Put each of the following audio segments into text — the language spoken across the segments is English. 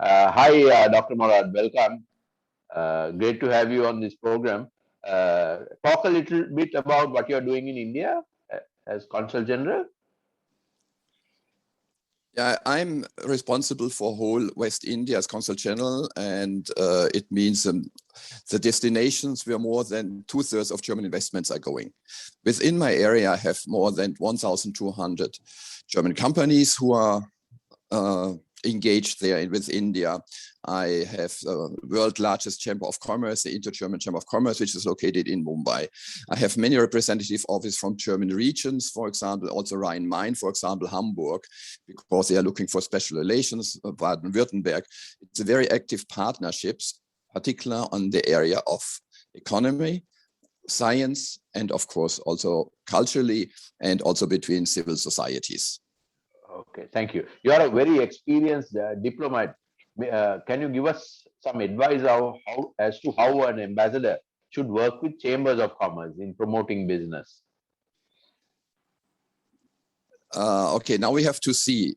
Hi, Dr. Morad. Welcome. Great to have you on this program. Talk a little bit about what you are doing in India as Consul General. Yeah, I'm responsible for whole West India as Consul General, and it means the destinations where more than 2/3 of German investments are going. Within my area, I have more than 1,200 German companies who are engaged there with India. I have the world's largest chamber of commerce, the Inter-German Chamber of Commerce, which is located in Mumbai. I have many representative offices from German regions, for example, also Rhine-Main, for example, Hamburg, because they are looking for special relations, Baden-Württemberg. It's a very active partnerships, particularly on the area of economy, science, and of course also culturally, and also between civil societies. Okay, thank you. You are a very experienced diplomat. Can you give us some advice as to how an ambassador should work with chambers of commerce in promoting business? Okay, now we have to see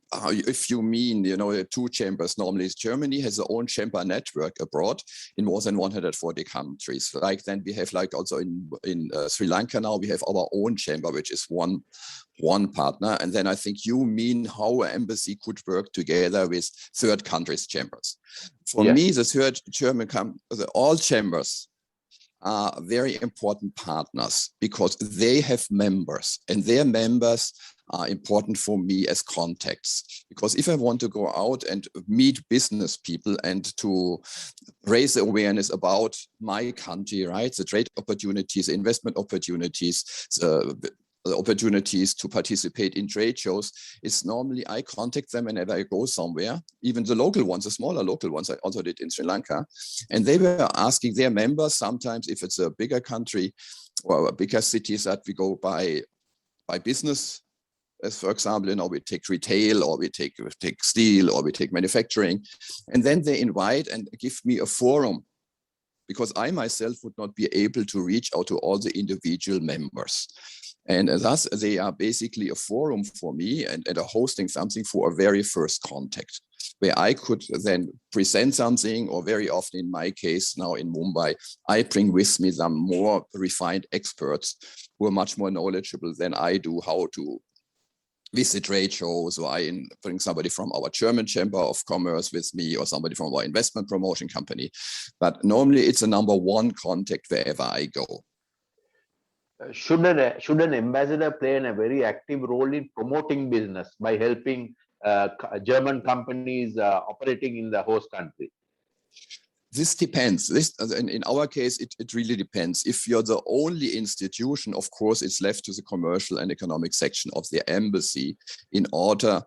if you mean, the two chambers. Normally Germany has their own chamber network abroad in more than 140 countries. Like then we have like also in Sri Lanka now, we have our own chamber, which is one partner. And then I think you mean how an embassy could work together with third countries' chambers. For me, the third German all chambers are very important partners because they have members, and their members are important for me as contacts. Because if I want to go out and meet business people and to raise the awareness about my country, right, the trade opportunities, investment opportunities, the opportunities to participate in trade shows, it's normally I contact them whenever I go somewhere, even the local ones, the smaller local ones. I also did in Sri Lanka, and they were asking their members sometimes if it's a bigger country or bigger cities that we go by business. As for example, we take retail, or we take steel, or we take manufacturing, and then they invite and give me a forum, because I myself would not be able to reach out to all the individual members. And thus, they are basically a forum for me and are hosting something for a very first contact, where I could then present something, or very often in my case now in Mumbai, I bring with me some more refined experts who are much more knowledgeable than I do how to visit trade shows, or I bring somebody from our German Chamber of Commerce with me, or somebody from our investment promotion company. But normally it's a number one contact wherever I go. Should an ambassador play a very active role in promoting business by helping German companies operating in the host country? This depends. In our case, it really depends. If you're the only institution, of course, it's left to the commercial and economic section of the embassy in order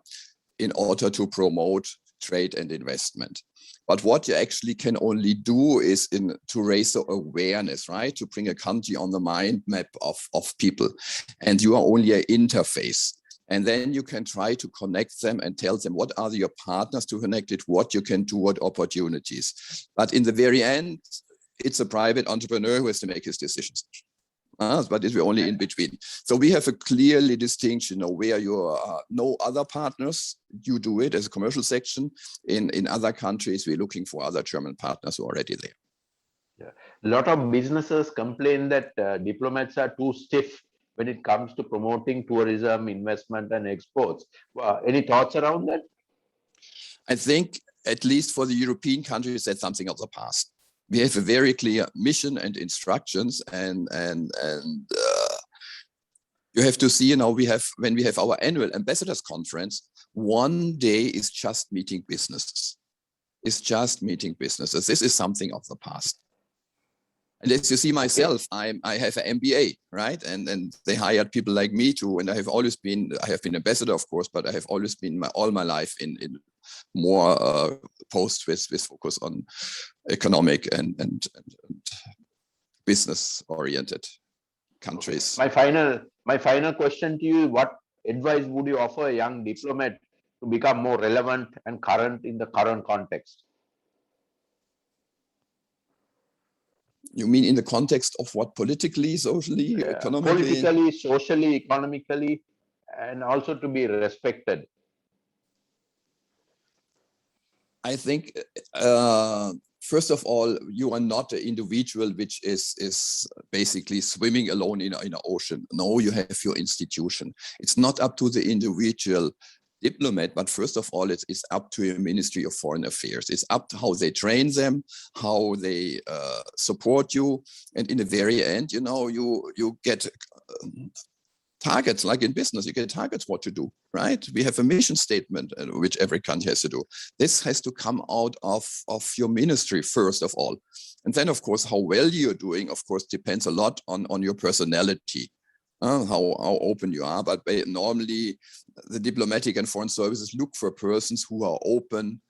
to promote trade and investment. But what you actually can only do is to raise the awareness, right? To bring a country on the mind map of people. And you are only an interface. And then you can try to connect them and tell them what are your partners to connect it, what you can do, what opportunities. But in the very end, it's a private entrepreneur who has to make his decisions. But it's only in between. So we have a clearly distinction where you are no other partners. You do it as a commercial section. In other countries, we're looking for other German partners who are already there. Yeah. A lot of businesses complain that diplomats are too stiff when it comes to promoting tourism, investment, and exports. Any thoughts around that? I think, at least for the European countries, that's something of the past. We have a very clear mission and instructions, and you have to see, when we have our annual ambassadors conference, one day is just meeting businesses. It's just meeting businesses. This is something of the past. And as you see myself, I have an MBA, right? And they hired people like me too. And I have been ambassador, of course, but I have always been all my life in more posts with focus on economic and business oriented countries. My final question to you: what advice would you offer a young diplomat to become more relevant and current in the current context? You mean in the context of what? Politically, socially, economically? Politically, socially, economically, and also to be respected. I think, first of all, you are not an individual which is basically swimming alone in an ocean. No, you have your institution. It's not up to the individual diplomat, but first of all, it's up to your Ministry of Foreign Affairs. It's up to how they train them, how they support you, and in the very end, you get targets, like in business, you get targets what to do, right? We have a mission statement which every country has to do. This has to come out of your ministry first of all. And then, of course, how well you're doing, of course, depends a lot on your personality, how open you are. But normally, the diplomatic and foreign services look for persons who are open,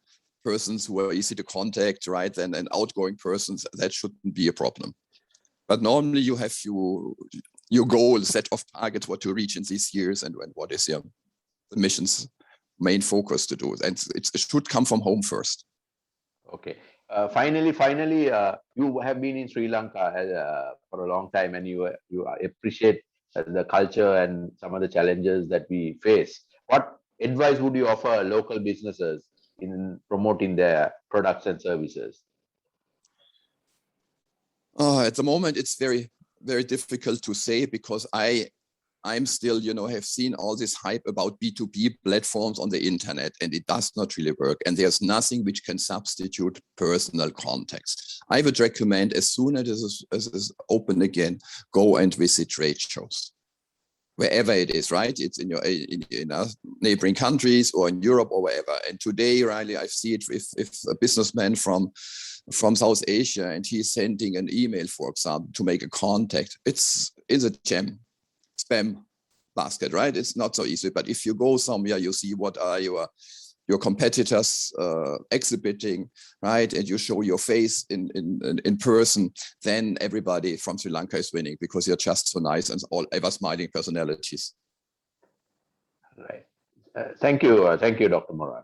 persons who are easy to contact, right? And outgoing persons, that shouldn't be a problem. But normally you have your goal set of targets, what to reach in these years, and what is the mission's main focus to do. And it should come from home first. Okay. Finally, you have been in Sri Lanka for a long time, and you appreciate the culture and some of the challenges that we face. What advice would you offer local businesses in promoting their products and services? At the moment, it's very, very difficult to say, because I'm still, have seen all this hype about B2B platforms on the internet, and it does not really work. And there's nothing which can substitute personal contacts. I would recommend, as soon as it is open again, go and visit trade shows, wherever it is, right? It's in your neighboring countries or in Europe or wherever. And today, really, I see it if a businessman from South Asia, and he's sending an email, for example, to make a contact, it's a gem. Spam basket, right? It's not so easy. But if you go somewhere, you see what are your competitors exhibiting, right? And you show your face in person, then everybody from Sri Lanka is winning, because you're just so nice and all ever smiling personalities. Right. Thank you, Dr. Morhard.